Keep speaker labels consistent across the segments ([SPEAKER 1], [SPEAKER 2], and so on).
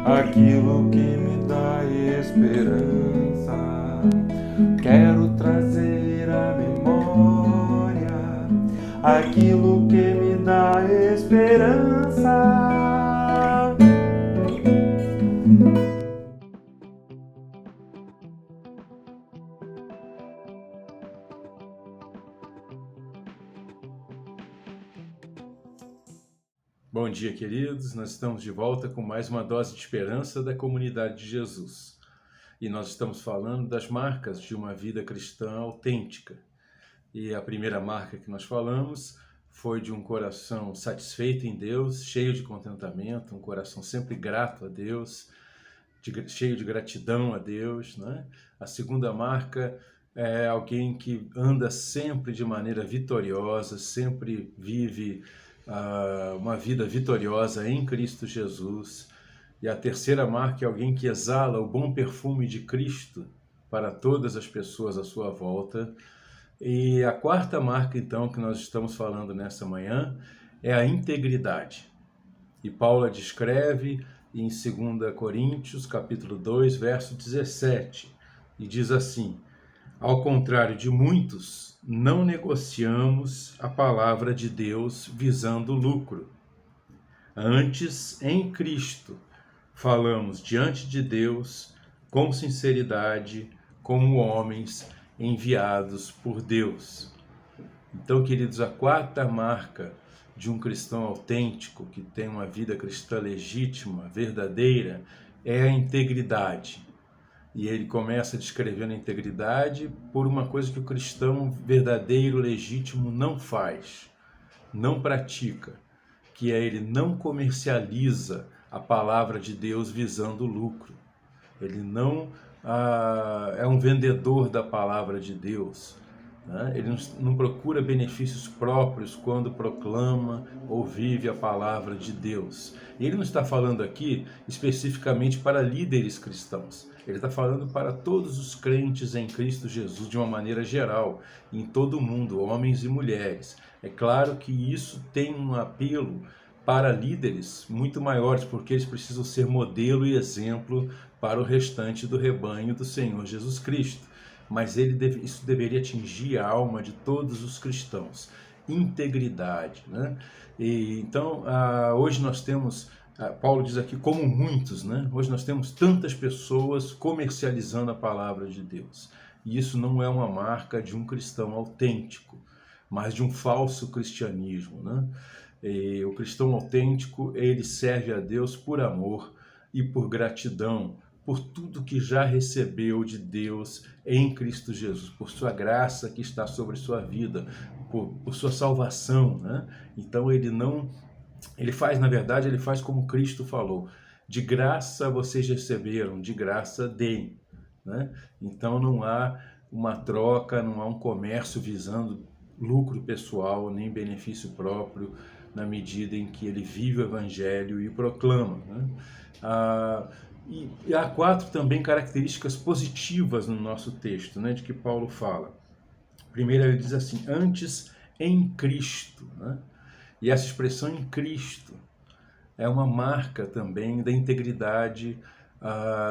[SPEAKER 1] aquilo que me dá esperança. Quero trazer à memória aquilo que me dá esperança.
[SPEAKER 2] Bom dia, queridos. Nós estamos de volta com mais uma dose de esperança da comunidade de Jesus. E nós estamos falando das marcas de uma vida cristã autêntica. E a primeira marca que nós falamos foi de um coração satisfeito em Deus, cheio de contentamento, um coração sempre grato a Deus, cheio de gratidão a Deus, né? A segunda marca é alguém que anda sempre de maneira vitoriosa, sempre vive uma vida vitoriosa em Cristo Jesus. E a terceira marca é alguém que exala o bom perfume de Cristo para todas as pessoas à sua volta. E a quarta marca, então, que nós estamos falando nessa manhã é a integridade. E Paulo a descreve em 2 Coríntios, capítulo 2, verso 17, e diz assim: ao contrário de muitos, não negociamos a palavra de Deus visando lucro. Antes, em Cristo, falamos diante de Deus com sinceridade, como homens enviados por Deus. Então, queridos, a quarta marca de um cristão autêntico, que tem uma vida cristã legítima, verdadeira, é a integridade. E ele começa descrevendo a integridade por uma coisa que o cristão verdadeiro, legítimo, não faz, não pratica, que é ele não comercializa a palavra de Deus visando lucro. Ele não é um vendedor da palavra de Deus. Ele não procura benefícios próprios quando proclama ou vive a palavra de Deus. E ele não está falando aqui especificamente para líderes cristãos. Ele está falando para todos os crentes em Cristo Jesus de uma maneira geral, em todo o mundo, homens e mulheres. É claro que isso tem um apelo para líderes muito maiores, porque eles precisam ser modelo e exemplo para o restante do rebanho do Senhor Jesus Cristo. Mas isso deveria atingir a alma de todos os cristãos. Integridade, né? Então, hoje nós temos, Paulo diz aqui, como muitos, né? Hoje nós temos tantas pessoas comercializando a palavra de Deus. E isso não é uma marca de um cristão autêntico, mas de um falso cristianismo, né? E o cristão autêntico, ele serve a Deus por amor e por gratidão, por tudo que já recebeu de Deus em Cristo Jesus, por sua graça que está sobre sua vida, por sua salvação, né? Então ele faz, na verdade, ele faz como Cristo falou: de graça vocês receberam, de graça deem, né? Então não há uma troca, não há um comércio visando lucro pessoal, nem benefício próprio, na medida em que ele vive o Evangelho e proclama, né? E há quatro também características positivas no nosso texto, né, de que Paulo fala. Primeiro ele diz assim: antes em Cristo, né? E essa expressão em Cristo é uma marca também da integridade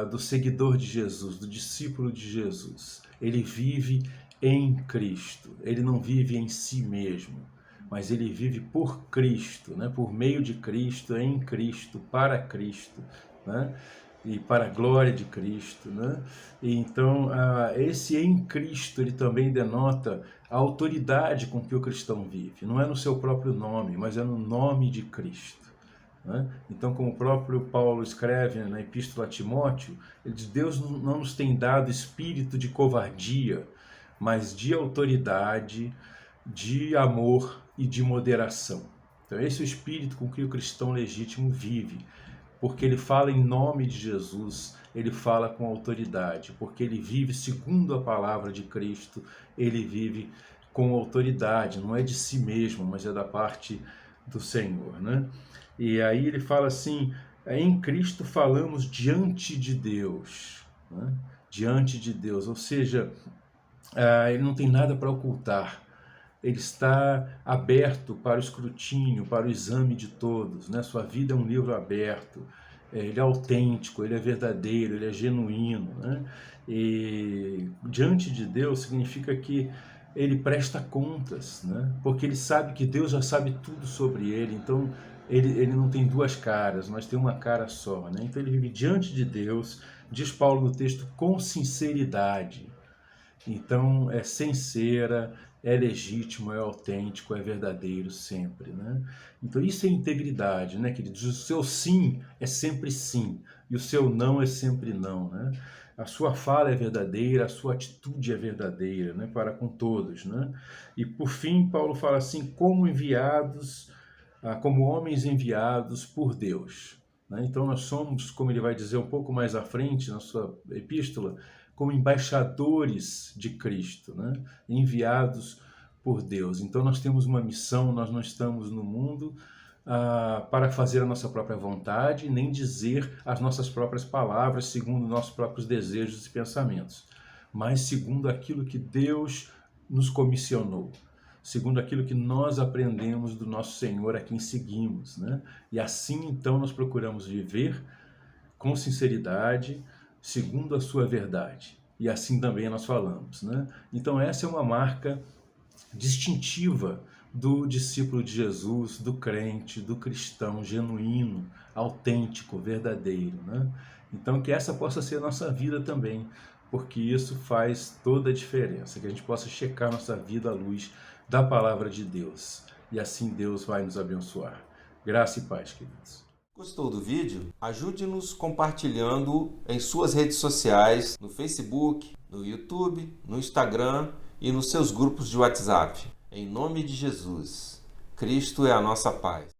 [SPEAKER 2] do seguidor de Jesus, do discípulo de Jesus. Ele vive em Cristo, ele não vive em si mesmo, mas ele vive por Cristo, né? Por meio de Cristo, em Cristo, para Cristo, né? E para a glória de Cristo, né? E então, esse em Cristo, ele também denota a autoridade com que o cristão vive. Não é no seu próprio nome, mas é no nome de Cristo, né? Então, como o próprio Paulo escreve na Epístola a Timóteo, ele diz: Deus não nos tem dado espírito de covardia, mas de autoridade, de amor e de moderação. Então, esse é o espírito com que o cristão legítimo vive, porque ele fala em nome de Jesus, ele fala com autoridade, porque ele vive segundo a palavra de Cristo, ele vive com autoridade, não é de si mesmo, mas é da parte do Senhor, né? E aí ele fala assim: em Cristo falamos diante de Deus, né? Diante de Deus, ou seja, ele não tem nada para ocultar. Ele está aberto para o escrutínio, para o exame de todos, né? Sua vida é um livro aberto. ele é autêntico, ele é verdadeiro, ele é genuíno, né? E diante de Deus significa que ele presta contas, né? Porque ele sabe que Deus já sabe tudo sobre ele, então ele não tem duas caras, mas tem uma cara só, né? Então ele vive diante de Deus, diz Paulo no texto, com sinceridade. Então é sem cera, é legítimo, é autêntico, é verdadeiro sempre, né? Então isso é integridade, né, queridos? O seu sim é sempre sim e o seu não é sempre não, né? A sua fala é verdadeira, a sua atitude é verdadeira, né, para com todos, né? E por fim, Paulo fala assim, como enviados, como homens enviados por Deus, né? Então nós somos, como ele vai dizer um pouco mais à frente na sua epístola, como embaixadores de Cristo, né? Enviados por Deus. Então nós temos uma missão, nós não estamos no mundo para fazer a nossa própria vontade, nem dizer as nossas próprias palavras segundo nossos próprios desejos e pensamentos, mas segundo aquilo que Deus nos comissionou, segundo aquilo que nós aprendemos do nosso Senhor a quem seguimos, né? E assim então nós procuramos viver com sinceridade, segundo a sua verdade. E assim também nós falamos, né? Então essa é uma marca distintiva do discípulo de Jesus, do crente, do cristão genuíno, autêntico, verdadeiro, né? Então que essa possa ser a nossa vida também, porque isso faz toda a diferença, que a gente possa checar nossa vida à luz da palavra de Deus. E assim Deus vai nos abençoar. Graça e paz, queridos.
[SPEAKER 1] Gostou do vídeo? Ajude-nos compartilhando em suas redes sociais, no Facebook, no YouTube, no Instagram e nos seus grupos de WhatsApp. Em nome de Jesus, Cristo é a nossa paz.